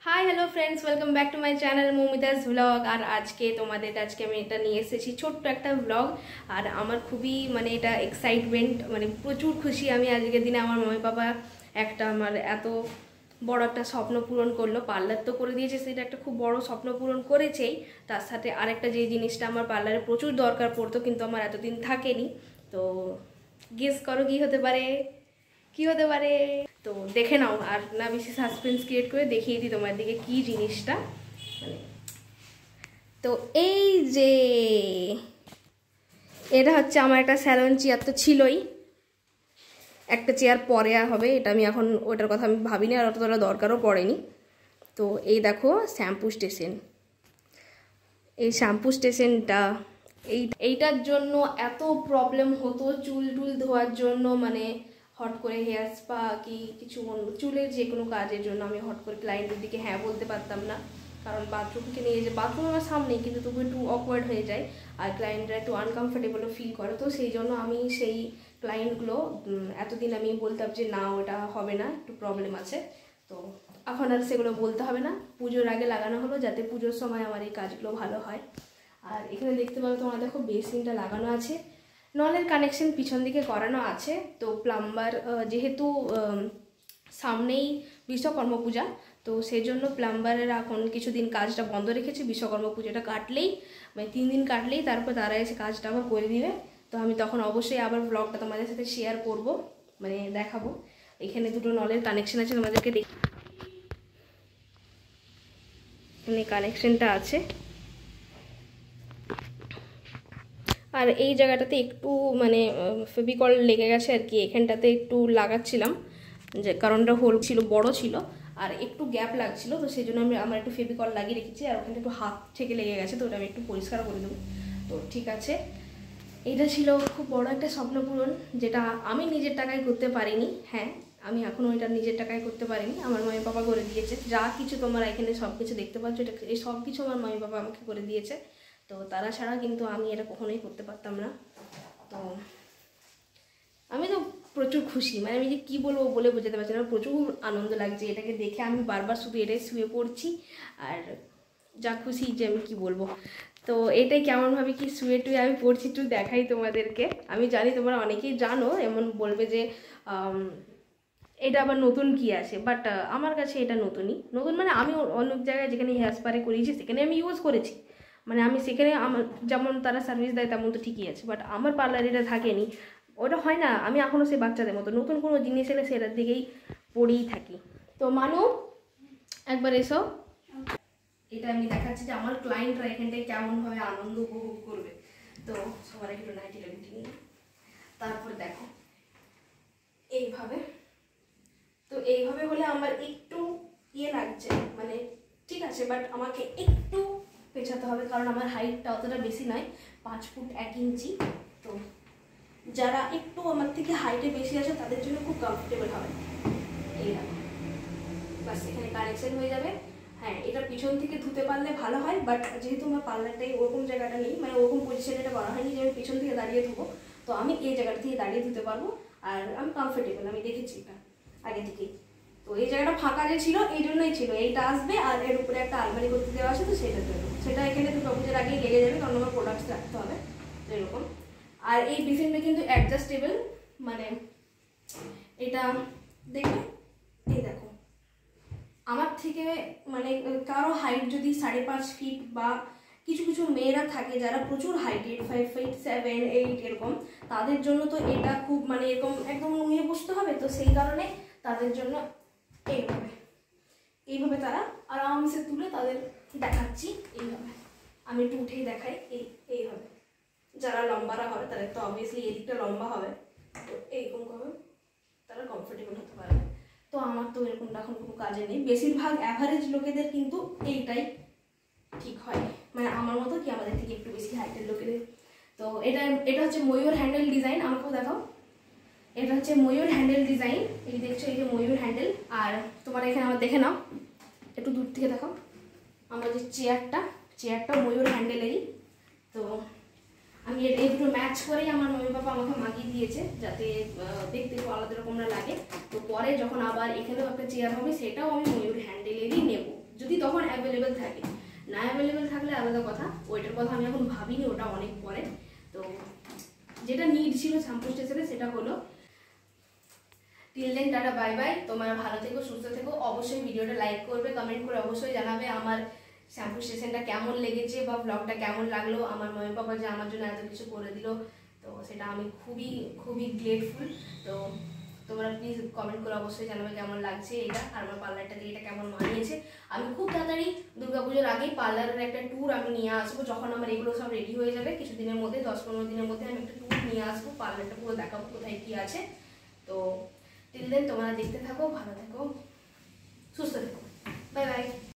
High hello friends, welcome back to my channel Moumita's blog. আর আজকে আমি এটা নিয়ে এসেছি ছোট্ট একটা ব্লগ। আর আমার খুবই এটা এক্সাইটমেন্ট, প্রচুর খুশি আমি আজকের দিনে। আমার মম্মি বাবা আমার এত বড় একটা স্বপ্ন পূরণ করলো। পার্লার তো করে দিয়েছে, সেটা একটা খুব বড় স্বপ্ন পূরণ করেছেই। তার সাথে আরেকটা যে জিনিসটা আমার পার্লারে প্রচুর দরকার পড়তো, কিন্তু আমার এতদিন থাকেনি। তো গেস করো কি হতে পারে, কি হতে পারে? তো দেখে নাও, আর না বেশি সাসপেন্স ক্রিয়েট করে দেখিয়ে দিই তোমার দিকে কি জিনিসটা। তো এই যে এটা হচ্ছে আমার একটা স্যালন চেয়ার, তো ছিলই একটা চেয়ার, পরে হবে এটা। আমি এখন ওটার কথা আমি ভাবিনি, আর অতটা দরকারও পড়েনি। তো এই দেখো শ্যাম্পু স্টেশন, এই শ্যাম্পু স্টেশনটা এইটার জন্য এত প্রবলেম হতো চুল টুল ধোয়ার জন্য। হট করে হেয়ার স্পা কি কিছু চুলের যে কোনো কাজের জন্য আমি হট করে ক্লায়েন্টের দিকে হ্যাঁ বলতে পারতাম না, কারণ বাথরুমকে নিয়ে যে বাথরুম আমার সামনেই, কিন্তু তবু একটু অকওয়ার্ড হয়ে যায় আর ক্লায়েন্টরা একটু আনকমফোর্টেবলও ফিল করে। তো সেই জন্য আমি সেই ক্লায়েন্টগুলো এতদিন আমি বলতাম যে না ওটা হবে না, একটু প্রবলেম আছে। তো এখন আর সেগুলো বলতে হবে না, পুজোর আগে লাগানো হলো যাতে পুজোর সময় আমার এই কাজগুলো ভালো হয়। আর এখানে দেখতে পাবে তোমরা, দেখো বেসিনটা লাগানো আছে, নলের কানেকশন পিছন দিকে করানো আছে। তো প্লাম্বার যেহেতু সামনেই বিশ্বকর্মা পূজা, তো সেই জন্য প্লাম্বারের এখন কিছুদিন কাজটা বন্ধ রেখেছে। বিশ্বকর্মা পুজোটা কাটলেই 3 দিন কাটলেই তারপর তারা এসে কাজটা আবার করে দিবে। তো আমি তখন অবশ্যই আবার ব্লগটা তোমাদের সাথে শেয়ার করব, দেখাবো। এখানে দুটো নলের কানেকশন আছে, তোমাদেরকে এখানে কানেকশনটা আছে। আর এই জায়গাটাতে একটু ফেভিকল লেগে গেছে আর কি, এখানটাতে একটু লাগাচ্ছিলাম, যে কারণটা হোল ছিল, বড় ছিল আর একটু গ্যাপ লাগছিল। তো সেই জন্য আমার একটু ফেভিকল লাগিয়ে রেখেছি, আর ওখানে একটু হাত থেকে লেগে গেছে, তো ওটা আমি একটু পরিষ্কার করে দেবো। তো ঠিক আছে, এটা ছিল খুব বড় একটা স্বপ্ন পূরণ, যেটা আমি নিজের টাকায় করতে পারিনি। হ্যাঁ, আমি এখনও এটা নিজের টাকায় করতে পারিনি, আমার মামি বাবা করে দিয়েছে। যা কিছু তোমরা এখানে সব কিছু দেখতে পাচ্ছ, এটা এই সব কিছু আমার মামি বাবা আমাকে করে দিয়েছে। তো তারা ছাড়া কিন্তু আমি এটা কখনোই করতে পারতাম না। তো আমি তো প্রচুর খুশি, আমি যে কী বলবো বলে বোঝাতে পারছি না, প্রচুর আনন্দ লাগছে এটাকে দেখে। আমি বারবার শুধু এটাই শুয়ে পড়ছি, আর যা খুশি যে আমি কি বলবো। তো এটাই কেমনভাবে কি শুয়ে টুয়ে আমি পড়ছি একটু দেখাই তোমাদেরকে। আমি জানি তোমরা অনেকেই জানো, এমন বলবে যে এটা আবার নতুন কি আছে, বাট আমার কাছে এটা নতুনই। নতুন আমি অনেক জায়গায় যেখানে হেয়ার স্পারে করিয়েছি সেখানে আমি ইউজ করেছি, আমি সেখানে আমার যেমন তারা সার্ভিস দেয় তেমন তো ঠিকই আছে, বাট আমার পার্লারে এটা থাকেনি। ওটা হয় না, আমি এখনও সেই বাচ্চাদের মতো নতুন কোনো জিনিস এলে সেটার দিকেই পড়েই থাকি। তো একবার এসো, এটা আমি দেখাচ্ছি যে আমার ক্লায়েন্টরা এখানটায় কেমনভাবে আনন্দ উপভোগ করবে। তো সবার একটু নাইটিটা গুটিয়ে নিই, তারপর দেখো এইভাবে। তো এইভাবে হলে আমার একটু লাগছে, ঠিক আছে, বাট আমাকে একটু পেছাতে হবে, কারণ আমার হাইটটা অতটা বেশি নয়, 5 ফুট 1 ইঞ্চি। তো যারা একটু আমার থেকে হাইটে বেশি আছে তাদের জন্য খুব কমফোর্টেবল হবে। এইরকম বাস এখানে কানেকশন হয়ে যাবে। হ্যাঁ, এটা পিছন থেকে ধুতে পারলে ভালো হয়, বাট যেহেতু আমার পার্লারটাই ওরকম জায়গাটা নেই, ওরকম পজিশনে এটা করা হয়নি যে আমি পিছন থেকে দাঁড়িয়ে ধুবো। তো আমি এই জায়গাটা থেকে দাঁড়িয়ে ধুতে পারবো, আর আমি কমফোর্টেবল, আমি দেখেছি এটা আগে থেকেই। তো এই জায়গাটা ফাঁকা যে ছিল এই জন্যই ছিল, এইটা আসবে আর এর উপরে একটা আলমারি করতে দেওয়া আছে, তো সেটার জন্য সেটা এখানে দুর্গা পুজোর আগেই লেগে যাবে, কারণ আমার প্রোডাক্টস রাখতে হবে। তো এরকম। আর এই বেসিনটা কিন্তু অ্যাডজাস্টেবল, এটা দেখবে, এই দেখো আমার থেকে কারো হাইট যদি 5.5 ফিট, বা কিছু কিছু মেয়েরা থাকে যারা প্রচুর হাইটেড, 5 ফিট 7, 8 এরকম, তাদের জন্য তো এটা খুব এরকম একদম নুয়ে বসতে হবে। তো সেই কারণে তাদের জন্য এইভাবে তারা আরামসে তুলে তাদের দেখাচ্ছি। এইভাবে আমি একটু উঠেই দেখাই, এইভাবে যারা লম্বারা হবে তাদের তো অবভিয়াসলি এদিকটা লম্বা হবে, তো এইরকম ভাবে তারা কমফোর্টেবল হতে পারবে। তো আমার তো এরকমটা এখন কোনো কাজে নেই, বেশিরভাগ অ্যাভারেজ লোকেদের কিন্তু এইটাই ঠিক হয়, আমার মতো কি আমাদের থেকে একটু বেশি হাইটের লোকেদের। তো এটা হচ্ছে ময়ূর হ্যান্ডেল ডিজাইন, আমাকেও দেখাও। এটা হচ্ছে ময়ূর হ্যান্ডেল ডিজাইন, এই দেখছো, এই যে ময়ূর হ্যান্ডেল। আর তোমার এখানে আমার দেখে নাও, একটু দূর থেকে দেখো আমার যে চেয়ারটা ময়ূর হ্যান্ডেলেরই। তো আমি এই দুটো ম্যাচ করেই আমার মম্মি বাবা আমাকে মাগিয়ে দিয়েছে, যাতে দেখতে একটু আলাদা রকম না লাগে। তো পরে যখন আবার এখানেও একটা চেয়ার হবে, সেটাও আমি ময়ূর হ্যান্ডেলেরই নেব, অ্যাভেলেবেল থাকে। না অ্যাভেলেবেল থাকলে আলাদা কথা, ওইটার কথা আমি এখন ভাবিনি, ওটা অনেক পরে। তো যেটা নিড ছিল শ্যাম্পু স্টেশনে সেটা হলো। Till then tata, bye bye. তোমরা ভালো থেকো, সুস্থ থেকো। অবশ্যই ভিডিওটা লাইক করবে, কমেন্ট করে অবশ্যই জানাবে আমার শ্যাম্পু স্টেশনটা কেমন লেগেছে বা ব্লগটা কেমন লাগলো। আমার মম্মি পাপা যে আমার জন্য এত কিছু করে দিল, তো সেটা আমি খুবই খুবই গ্রেটফুল। তো তোমরা প্লিজ কমেন্ট করে অবশ্যই জানাবে কেমন লাগছে এটা, আর আমার পার্লারটাতে এটা কেমন মানিয়েছে। আমি খুব তাড়াতাড়ি দুর্গাপুজোর আগেই পার্লারের একটা ট্যুর আমি নিয়ে আসবো। যখন আমার এগুলো সব রেডি হয়ে যাবে কিছুদিনের মধ্যে, 10-15 দিনের মধ্যে আমি একটা ট্যুর নিয়ে আসবো, পার্লারটা পুরো দেখাবো কোথায় কী আছে। তো টিল দেন তোমরা দেখতে থাকো, ভালো থেকো, সুস্থ থেকো, বাই বাই।